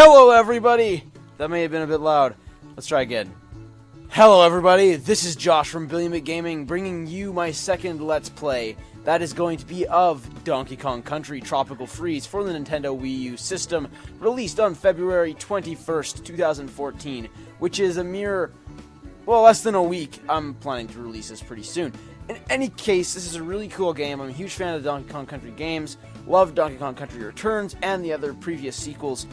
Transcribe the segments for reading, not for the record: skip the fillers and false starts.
Hello, everybody! That may have been a bit loud. Let's try again. Hello, everybody. This is Josh from Billion Bit Gaming, bringing you my second Let's Play. That is going to be of Donkey Kong Country Tropical Freeze for the Nintendo Wii U system, released on February 21st, 2014, which is a mere, well, less than a week. I'm planning to release this pretty soon. In any case, this is a really cool game. I'm a huge fan of the Donkey Kong Country games, love Donkey Kong Country Returns, and the other previous sequels,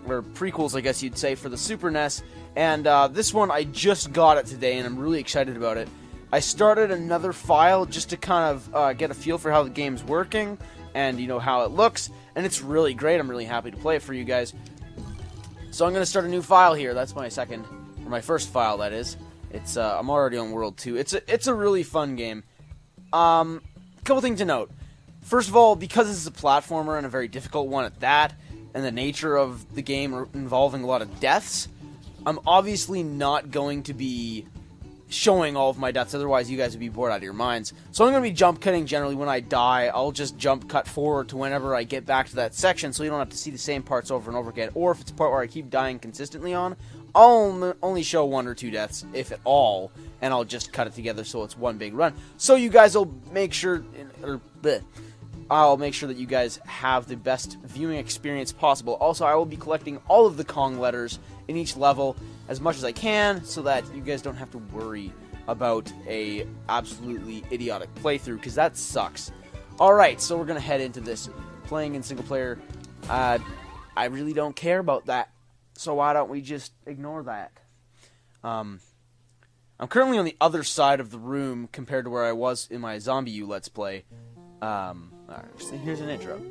or prequels, I guess you'd say, for the Super NES. And this one, I just got it today, and I'm really excited about it. I started another file just to kind of get a feel for how the game's working, and, you know, how it looks, and it's really great. I'm really happy to play it for you guys. So I'm going to start a new file here. That's my second, or my first file, that is. It's, I'm already on World 2. It's a really fun game. Couple things to note. First of all, because this is a platformer, and a very difficult one at that, and the nature of the game involving a lot of deaths, I'm obviously not going to be showing all of my deaths, otherwise you guys would be bored out of your minds. So I'm going to be jump cutting generally when I die. I'll just jump cut forward to whenever I get back to that section, so you don't have to see the same parts over and over again. Or if it's a part where I keep dying consistently on, I'll only show 1 or 2 deaths, if at all, and I'll just cut it together so it's one big run. So you guys will make sure, I'll make sure that you guys have the best viewing experience possible. Also, I will be collecting all of the Kong letters in each level as much as I can, so that you guys don't have to worry about a absolutely idiotic playthrough, because that sucks. Alright, so we're going to head into this. Playing in single player, I really don't care about that, so why don't we just ignore that? I'm currently on the other side of the room compared to where I was in my Zombie U Let's Play. Alright, so here's an intro.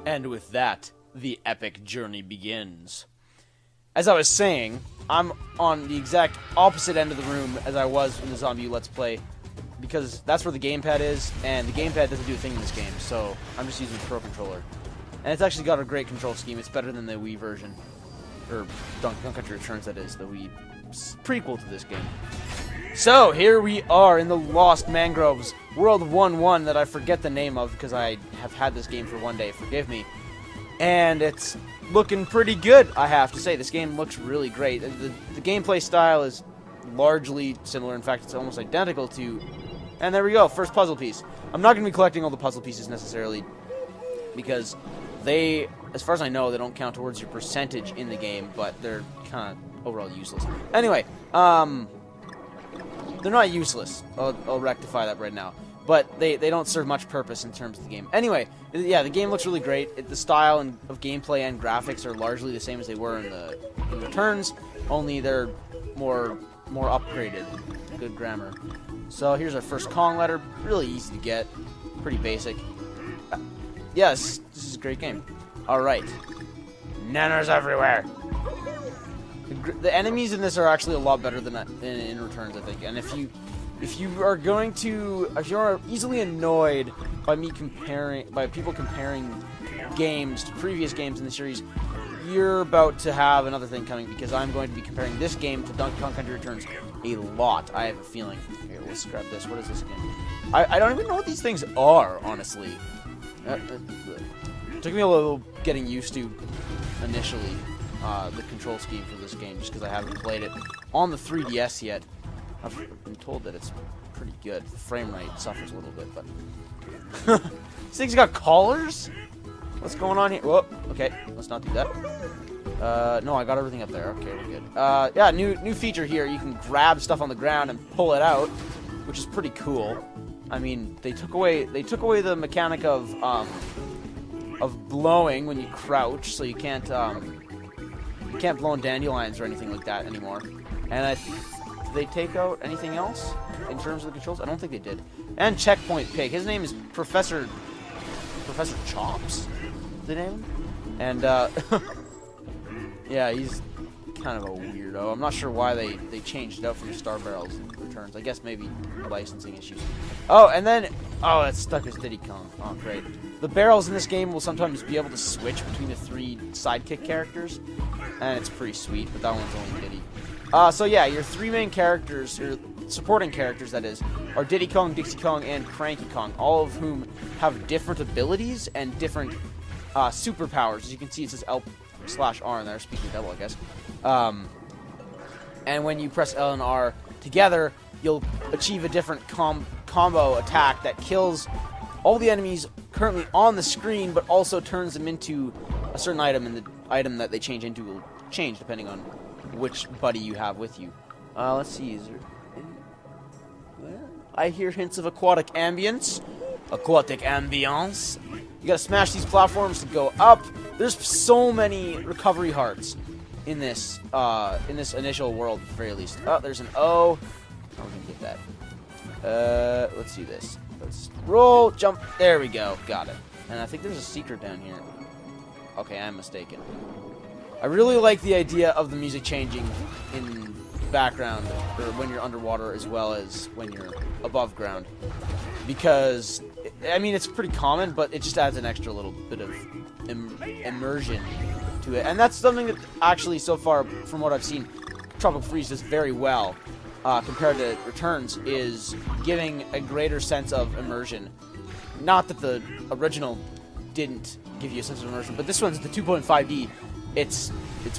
And with that, the epic journey begins. As I was saying, I'm on the exact opposite end of the room as I was in the Zombie U Let's Play, because that's where the gamepad is, and the gamepad doesn't do a thing in this game, so I'm just using the Pro Controller. And it's actually got a great control scheme. It's better than the Wii version, or Donkey Kong Country Returns, that is, the Wii prequel to this game. So, here we are in the Lost Mangroves, World 1-1 that I forget the name of because I have had this game for one day, forgive me. And it's looking pretty good, I have to say. This game looks really great. The gameplay style is largely similar, in fact it's almost identical to And there we go, first puzzle piece. I'm not going to be collecting all the puzzle pieces necessarily, because they, as far as I know, they don't count towards your percentage in the game, but they're kind of overall useless. Anyway, they're not useless. I'll rectify that right now. But they don't serve much purpose in terms of the game. Anyway, yeah, the game looks really great. The style of gameplay and graphics are largely the same as they were in Returns, only they're more upgraded. Good grammar. So here's our first Kong letter. Really easy to get. Pretty basic. Yes, this is a great game. Alright. Nanners everywhere. The enemies in this are actually a lot better than in Returns, I think. And if you are easily annoyed by people comparing games to previous games in the series, you're about to have another thing coming, because I'm going to be comparing this game to Donkey Kong Country Returns a lot. I have a feeling. Here, let's grab this. What is this again? I don't even know what these things are, honestly. It took me a little getting used to initially the control scheme for this game, just because I haven't played it on the 3DS yet. I've been told that it's pretty good. The frame rate suffers a little bit, but these things got collars? What's going on here? Whoa, okay, let's not do that. No, I got everything up there. Okay, we're good. Yeah, new feature here. You can grab stuff on the ground and pull it out, which is pretty cool. I mean, they took away the mechanic of blowing when you crouch, so you can't blow on dandelions or anything like that anymore. And did they take out anything else in terms of the controls? I don't think they did. And Checkpoint Pig. His name is Professor Chops, the name? And, yeah, he's kind of a weirdo. I'm not sure why they changed it out from the Star Barrels in Returns. I guess maybe licensing issues. Oh, and then, it's stuck as Diddy Kong. Oh, great. The barrels in this game will sometimes be able to switch between the 3 sidekick characters, and it's pretty sweet, but that one's only Diddy. So yeah, your 3 main characters, your supporting characters that is, are Diddy Kong, Dixie Kong, and Cranky Kong, all of whom have different abilities and different superpowers. As you can see, it says L/R in there, speaking double, I guess. And when you press L and R together, you'll achieve a different combo attack that kills all the enemies currently on the screen, but also turns them into a certain item, and the item that they change into will change depending on which buddy you have with you. Let's see. Is there I hear hints of aquatic ambience. Aquatic ambience. You gotta smash these platforms to go up. There's so many recovery hearts in this initial world, at the very least. Oh, there's an O. How are we gonna get that? Let's do this. Let's roll, jump. There we go. Got it. And I think there's a secret down here. Okay, I'm mistaken. I really like the idea of the music changing in background, or when you're underwater as well as when you're above ground, because I mean it's pretty common, but it just adds an extra little bit of immersion to it, and that's something that actually so far from what I've seen Tropical Freeze does very well compared to Returns, is giving a greater sense of immersion. Not that the original didn't give you a sense of immersion, but this one's the 2.5D. It's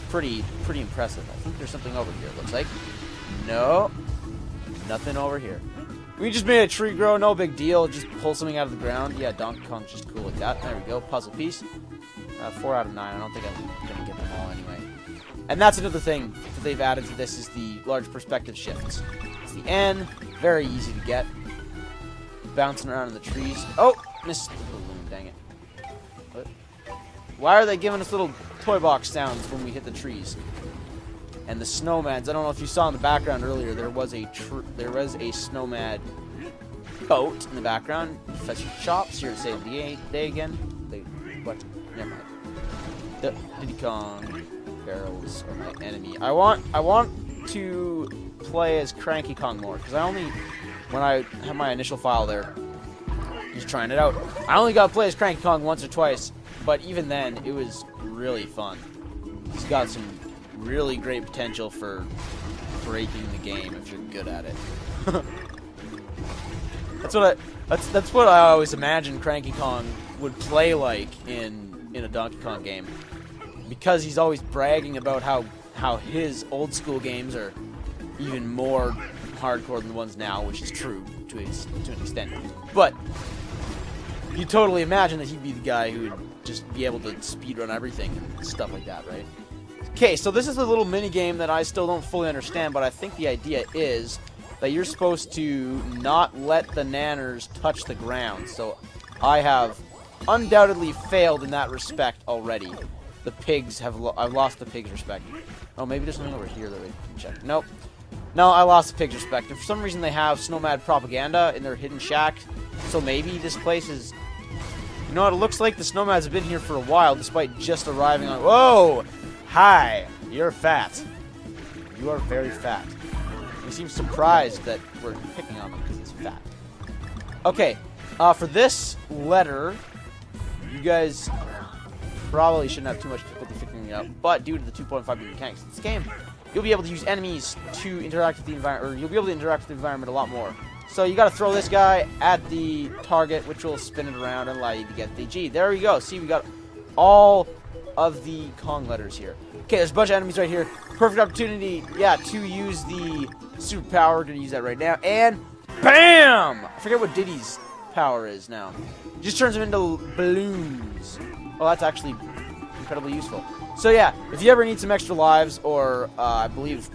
pretty impressive. I think there's something over here, it looks like. No, nothing over here. We just made a tree grow, no big deal. Just pull something out of the ground. Yeah, Donkey Kong's just cool like that. There we go, puzzle piece. 4 out of 9. I don't think I'm gonna get them all anyway. And that's another thing that they've added to this, is the large perspective shifts. It's the N, very easy to get. Bouncing around in the trees. Oh, missed the balloon, dang it. What? Why are they giving us little toy box sounds when we hit the trees? And the snowmans. I don't know if you saw in the background earlier, there was a snowman boat in the background. Professor Chops here to save the day again. What? Never mind. The Diddy Kong barrels are my enemy. I want to play as Cranky Kong more, because when I had my initial file there, just trying it out, I only got to play as Cranky Kong once or twice, but even then, it was really fun. He's got some really great potential for breaking the game if you're good at it. That's what I always imagined Cranky Kong would play like in a Donkey Kong game, because he's always bragging about how his old school games are even more hardcore than the ones now, which is true to an extent. But you totally imagine that he'd be the guy who would just be able to speedrun everything and stuff like that, right? Okay, so this is a little mini game that I still don't fully understand, but I think the idea is that you're supposed to not let the nanners touch the ground. So I have undoubtedly failed in that respect already. The pigs have I've lost the pigs' respect. Oh, maybe there's something over here that we can check. Nope. No, I lost the pigs' respect. And for some reason they have Snowmad propaganda in their hidden shack. So maybe this place is... You know what, it looks like the Snowmads have been here for a while, despite just arriving on... Whoa! Hi! You're fat. You are very fat. He seems surprised that we're picking on him because he's fat. Okay, for this letter, you guys probably shouldn't have too much difficulty figuring it out, but due to the 2.5 mechanics of this game, you'll be able to use enemies to interact with the environment, or you'll be able to interact with the environment a lot more. So you got to throw this guy at the target, which will spin it around and allow you to get the G. There we go. See, we got all of the Kong letters here. Okay, there's a bunch of enemies right here. Perfect opportunity, yeah, to use the superpower. We're going to use that right now. And BAM! I forget what Diddy's power is now. It just turns them into balloons. Oh, that's actually incredibly useful. So yeah, if you ever need some extra lives, or I believe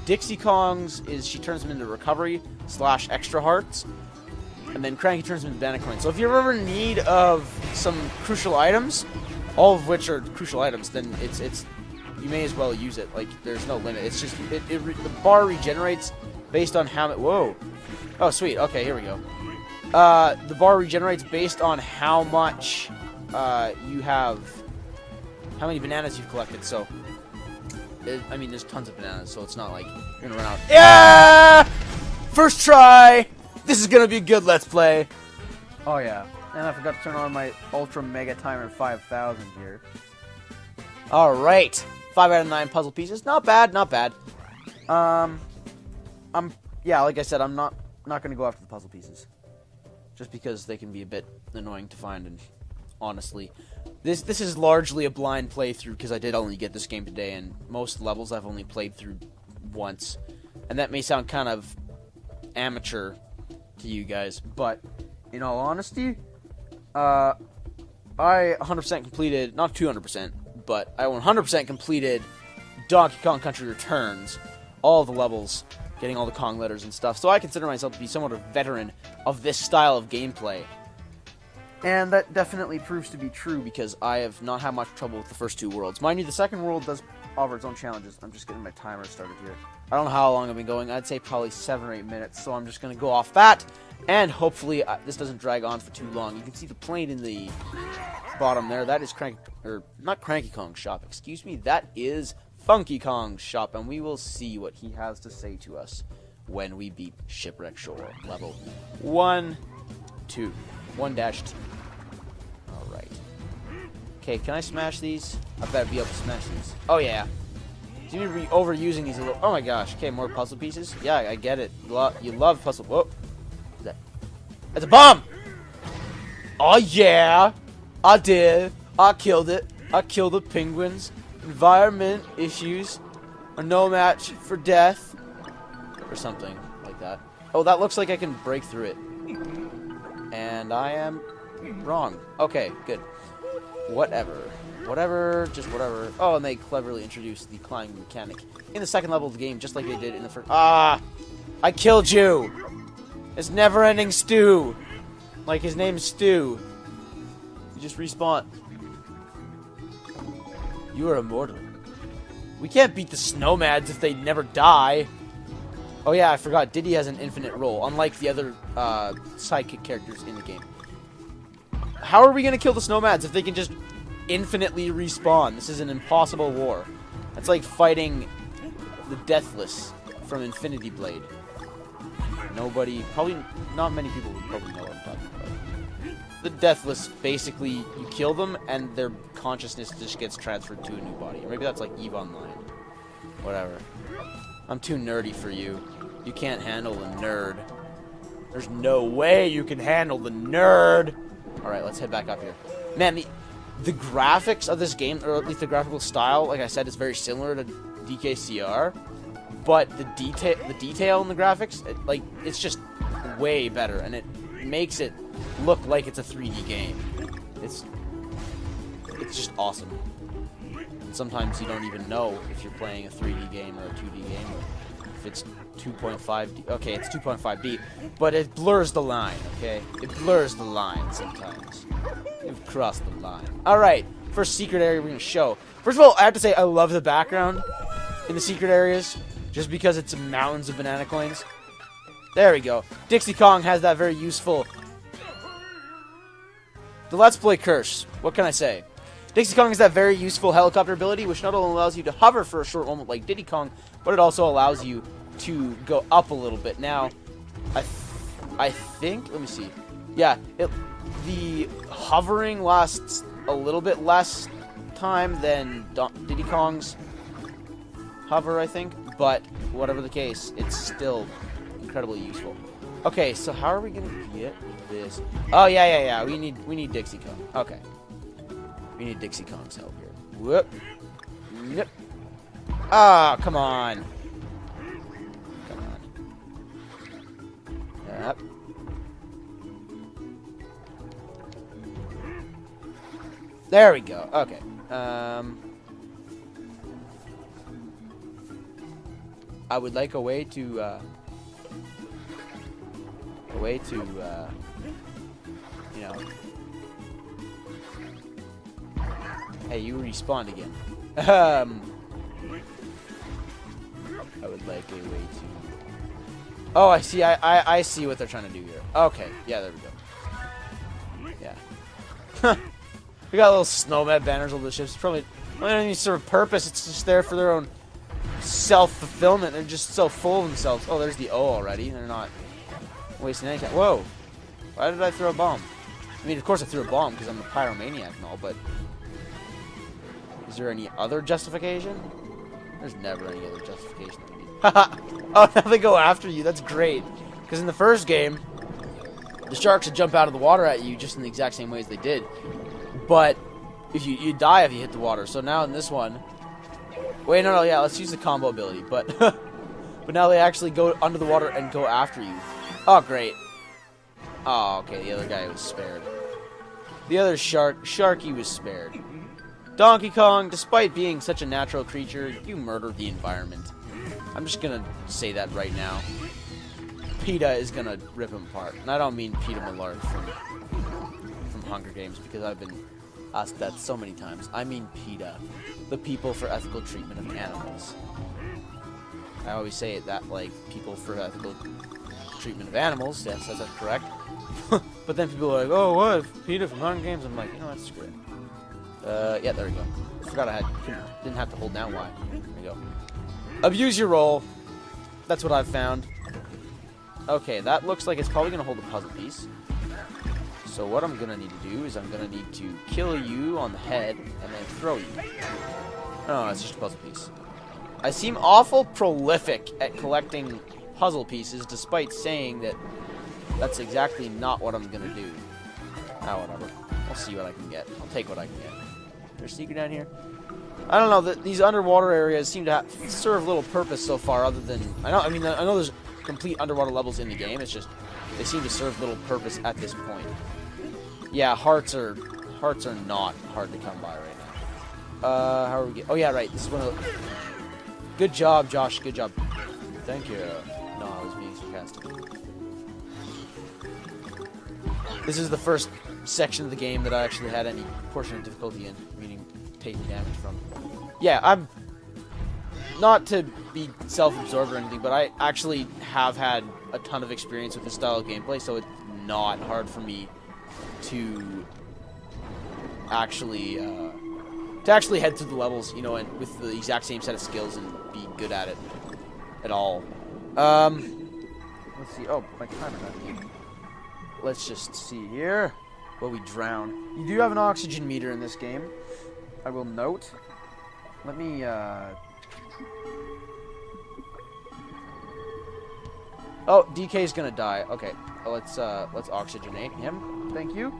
Dixie Kong's is she turns them into recovery / extra hearts, and then Cranky turns them into banana coins. So if you're ever in need of some crucial items, all of which are crucial items, then it's you may as well use it. Like, there's no limit. It's just the bar regenerates based on how whoa. Oh, sweet. Okay, here we go. The bar regenerates based on how much you have, how many bananas you've collected. So, I mean, there's tons of bananas, so it's not like you're gonna run out. Yeah! First try! This is gonna be a good Let's Play. Oh, yeah. And I forgot to turn on my Ultra Mega Timer 5000 here. Alright. 5 out of 9 puzzle pieces. Not bad, not bad. Yeah, like I said, I'm not gonna go after the puzzle pieces. Just because they can be a bit annoying to find, and honestly, this is largely a blind playthrough because I did only get this game today, and most levels I've only played through once. And that may sound kind of amateur to you guys, but in all honesty, I 100% completed, not 200%, but I 100% completed Donkey Kong Country Returns, all the levels, getting all the Kong letters and stuff, so I consider myself to be somewhat a veteran of this style of gameplay. And that definitely proves to be true, because I have not had much trouble with the first two worlds. Mind you, the second world does offer its own challenges. I'm just getting my timer started here. I don't know how long I've been going. I'd say probably 7 or 8 minutes, so I'm just going to go off that, and hopefully this doesn't drag on for too long. You can see the plane in the bottom there. That is not Cranky Kong's shop, excuse me. That is Funky Kong's shop, and we will see what he has to say to us when we beat Shipwreck Shore level 1-2. Alright. Okay, can I smash these? I better be able to smash these. Oh, yeah. Seem to be overusing these a little. Oh my gosh. Okay, more puzzle pieces? Yeah, I get it. You love puzzle. Whoa. What is that? That's a bomb! Oh, yeah. I did. I killed it. I killed the penguins. Environment issues are no match for death. Or something like that. Oh, that looks like I can break through it. And I am wrong. Okay, good. Whatever. Whatever, just whatever. Oh, and they cleverly introduced the climbing mechanic in the second level of the game, just like they did in the first. Ah! I killed you! It's never-ending stew! Like his name's Stew. You just respawn. You are immortal. We can't beat the Snowmads if they never die. Oh yeah, I forgot. Diddy has an infinite roll, unlike the other sidekick characters in the game. How are we gonna kill the Snowmads if they can just infinitely respawn? This is an impossible war. That's like fighting the Deathless from Infinity Blade. Nobody, probably not many people would probably know what I'm talking about. The Deathless, basically, you kill them and their consciousness just gets transferred to a new body. Or maybe that's like EVE Online. Whatever. I'm too nerdy for you. You can't handle the nerd. There's no way you can handle the nerd! Alright, let's head back up here. Man, the graphics of this game, or at least the graphical style, like I said, is very similar to DKCR. But the detail in the graphics, it's just way better, and it makes it look like it's a 3D game. It's just awesome. And sometimes you don't even know if you're playing a 3D game or a 2D game, or if it's 2.5D. Okay, it's 2.5D, but it blurs the line, okay? It blurs the line sometimes. You've crossed the line. Alright, first secret area we're going to show. First of all, I have to say I love the background in the secret areas, just because it's mountains of banana coins. There we go. Dixie Kong has that very useful... The Let's Play curse. What can I say? Dixie Kong has that very useful helicopter ability, which not only allows you to hover for a short moment like Diddy Kong, but it also allows you to go up a little bit. Now, I think... Let me see. Yeah, the hovering lasts a little bit less time than Diddy Kong's hover, I think. But, whatever the case, it's still incredibly useful. Okay, so how are we gonna get this? Oh, yeah. We need Dixie Kong. Okay. We need Dixie Kong's help here. Whoop. Yep. Ah, come on. Come on. Yep. There we go. Okay. I would like a way to, you know. Hey, you respawned again. I would like a way to. Oh, I see. I see what they're trying to do here. Okay. Yeah, there we go. Yeah. We got little snowman banners over the ships. Probably not any sort of purpose. It's just there for their own self-fulfillment. They're just so full of themselves. Oh, there's the O already. They're not wasting any time. Whoa. Why did I throw a bomb? I mean, of course I threw a bomb because I'm a pyromaniac and all, but... Is there any other justification? There's never any other justification that we need. Haha! Oh, now they go after you. That's great. Because in the first game, the sharks would jump out of the water at you just in the exact same ways they did. But if you die if you hit the water. So now in this one... Wait, no, yeah, let's use the combo ability. But but now they actually go under the water and go after you. Oh, great. Oh, okay, the other guy was spared. The other Sharky was spared. Donkey Kong, despite being such a natural creature, you murdered the environment. I'm just gonna say that right now. PETA is gonna rip him apart. And I don't mean PETA Millard from Hunger Games, because I've been asked that so many times. I mean PETA, the People for Ethical Treatment of Animals. I always say it that, like, People for Ethical Treatment of Animals. Yes, that's correct. But then people are like, oh, what? PETA from Hunger Games? I'm like, you know what, screw it. Yeah, there we go. Forgot I didn't have to hold down Y. There we go. Abuse your role. That's what I've found. Okay, that looks like it's probably going to hold a puzzle piece. So what I'm going to need to do is I'm going to need to kill you on the head and then throw you. Oh, it's just a puzzle piece. I seem awful prolific at collecting puzzle pieces, despite saying that that's exactly not what I'm going to do. Ah, whatever. I'll see what I can get. I'll take what I can get. There's a secret down here. I don't know. These underwater areas seem to serve little purpose so far, other than I know there's complete underwater levels in the game. It's just they seem to serve little purpose at this point. Yeah, hearts are not hard to come by right now. How are we get? Oh yeah, right. This is one of the. Good job, Josh. Good job. Thank you. No, I was being sarcastic. This is the first section of the game that I actually had any portion of difficulty in, meaning taking damage from. Yeah, I'm not to be self-absorbed or anything, but I actually have had a ton of experience with this style of gameplay, so it's not hard for me to actually head through the levels, you know, and with the exact same set of skills and be good at it at all. Let's see. Oh, my timer. Let's just see here. Will we drown? You do have an oxygen meter in this game, I will note. Let me, Oh, DK's gonna die. Okay, let's oxygenate him. Thank you.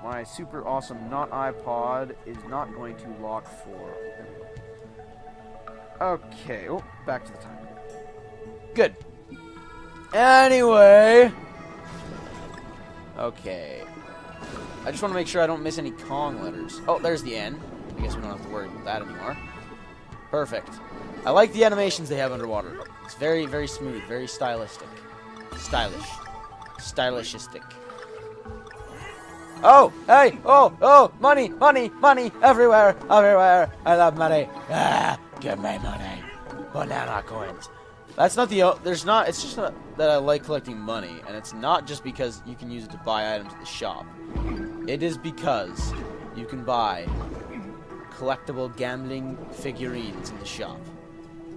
My super awesome not iPod is not going to lock for. Okay. Oh, back to the timer. Good. Anyway. Okay. I just want to make sure I don't miss any Kong letters. Oh, there's the N. I guess we don't have to worry about that anymore. Perfect. I like the animations they have underwater. It's very, very smooth, very stylistic. Stylish. Stylishistic. Oh, hey, oh, money, money, money, everywhere, everywhere. I love money. Ah, give me money. Banana coins. That's not the, there's not, it's just not that I like collecting money, and it's not just because you can use it to buy items at the shop. It is because you can buy collectible gambling figurines in the shop,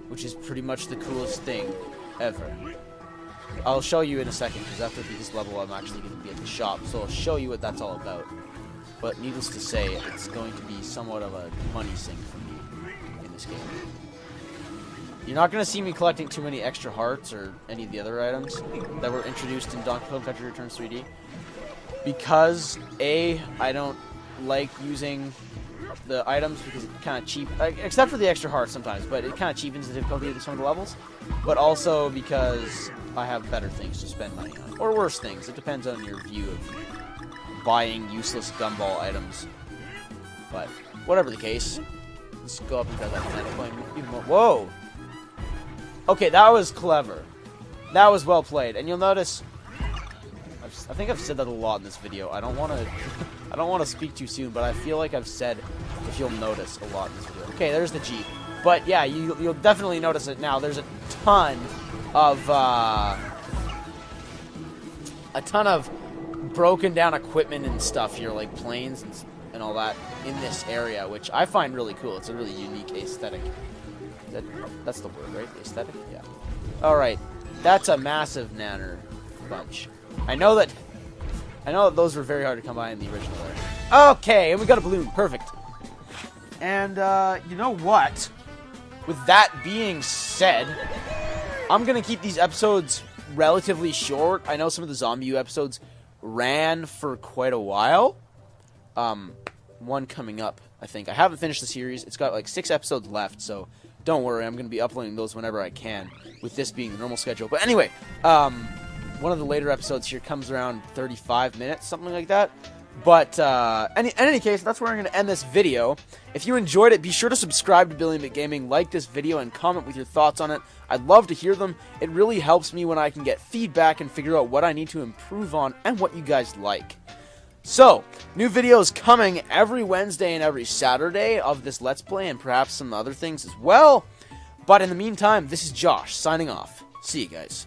which is pretty much the coolest thing ever. I'll show you in a second, because after this level I'm actually going to be at the shop, so I'll show you what that's all about. But needless to say, it's going to be somewhat of a money sink for me in this game. You're not going to see me collecting too many extra hearts or any of the other items that were introduced in Donkey Kong Country Returns 3D. Because, A, I don't like using the items because it's kind of cheap, except for the extra hearts sometimes, but it kind of cheapens the difficulty of some of the levels. But also because I have better things to spend money on. Or worse things. It depends on your view of buying useless gumball items. But, whatever the case, let's go up and grab that planet even more. Whoa! Okay, that was clever. That was well played. And you'll notice, I think I've said that a lot in this video. I don't want to I don't want to speak too soon, but I feel like I've said, if you'll notice, a lot in this video. Okay, there's the Jeep. But yeah, you'll definitely notice it now. There's a ton of broken down equipment and stuff here, like planes and all that in this area, which I find really cool. It's a really unique aesthetic. That's the word, right? Aesthetic? Yeah. Alright. That's a massive nanner bunch. I know that those were very hard to come by in the original there. Okay, and we got a balloon. Perfect. And, you know what? With that being said, I'm going to keep these episodes relatively short. I know some of the Zombie episodes ran for quite a while. One coming up, I think. I haven't finished the series. It's got like 6 episodes left, so don't worry. I'm going to be uploading those whenever I can, with this being the normal schedule. But anyway, one of the later episodes here comes around 35 minutes, something like that. But in any case, that's where I'm going to end this video. If you enjoyed it, be sure to subscribe to Billy McGaming, like this video, and comment with your thoughts on it. I'd love to hear them. It really helps me when I can get feedback and figure out what I need to improve on and what you guys like. So, new videos coming every Wednesday and every Saturday of this Let's Play, and perhaps some other things as well. But in the meantime, this is Josh, signing off. See you guys.